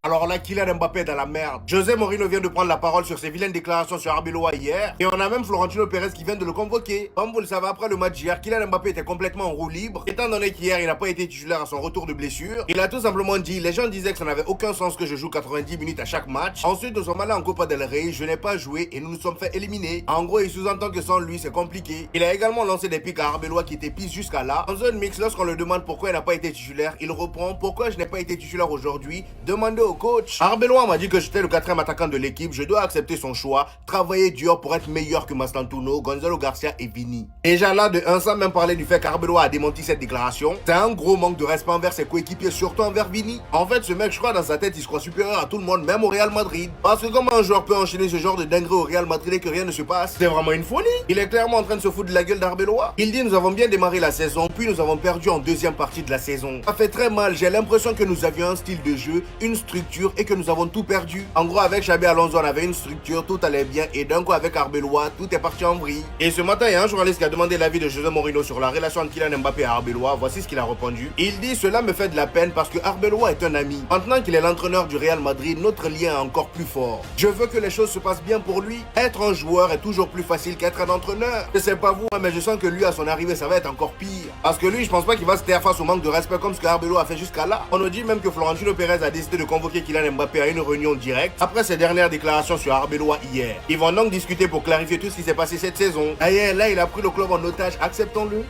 Alors là, Kylian Mbappé est dans la merde. José Mourinho vient de prendre la parole sur ses vilaines déclarations sur Arbeloa hier. Et on a même Florentino Pérez qui vient de le convoquer. Comme vous le savez, après le match hier, Kylian Mbappé était complètement en roue libre. Étant donné qu'hier, il n'a pas été titulaire à son retour de blessure, il a tout simplement dit, les gens disaient que ça n'avait aucun sens que je joue 90 minutes à chaque match. Ensuite, nous sommes allés en Copa del Rey, je n'ai pas joué et nous nous sommes fait éliminer. En gros, il sous-entend que sans lui, c'est compliqué. Il a également lancé des pics à Arbeloa qui était pisse jusqu'à là. En zone mix, lorsqu'on le demande pourquoi il n'a pas été titulaire, il reprend pourquoi je n'ai pas été titulaire aujourd'hui. Demandez au coach. Arbeloa m'a dit que j'étais le quatrième attaquant de l'équipe, je dois accepter son choix, travailler dur pour être meilleur que Mastantuono, Gonzalo Garcia et Vini. Déjà là, de un, sans même parler du fait qu'Arbeloa a démenti cette déclaration, c'est un gros manque de respect envers ses coéquipiers, surtout envers Vini. En fait, ce mec, je crois, dans sa tête, il se croit supérieur à tout le monde, même au Real Madrid. Parce que comment un joueur peut enchaîner ce genre de dinguerie au Real Madrid et que rien ne se passe? C'est vraiment une folie. Il est clairement en train de se foutre de la gueule d'Arbeloa. Il dit, nous avons bien démarré la saison, puis nous avons perdu en deuxième partie de la saison. Ça fait très mal, j'ai l'impression que nous avions un style de jeu, une structure et que nous avons tout perdu. En gros, avec Xabi Alonso, on avait une structure, tout allait bien. Et d'un coup, avec Arbeloa, tout est parti en vrille. Et ce matin, il y a un journaliste qui a demandé l'avis de José Mourinho sur la relation entre Kylian Mbappé et Arbeloa. Voici ce qu'il a répondu. Il dit, cela me fait de la peine parce que Arbeloa est un ami. Maintenant qu'il est l'entraîneur du Real Madrid, notre lien est encore plus fort. Je veux que les choses se passent bien pour lui. Être un joueur est toujours plus facile qu'être un entraîneur. Je sais pas vous, mais je sens que lui, à son arrivée, ça va être encore pire. Parce que lui, je pense pas qu'il va se taire face au manque de respect comme ce que Arbeloa a fait jusqu'à là. On nous dit même que Florentino Pérez a décidé de convoquer Kylian Mbappé à une réunion directe après ses dernières déclarations sur Arbeloa hier. Ils vont donc discuter pour clarifier tout ce qui s'est passé cette saison. Ailleurs, là, il a pris le club en otage, acceptons-le.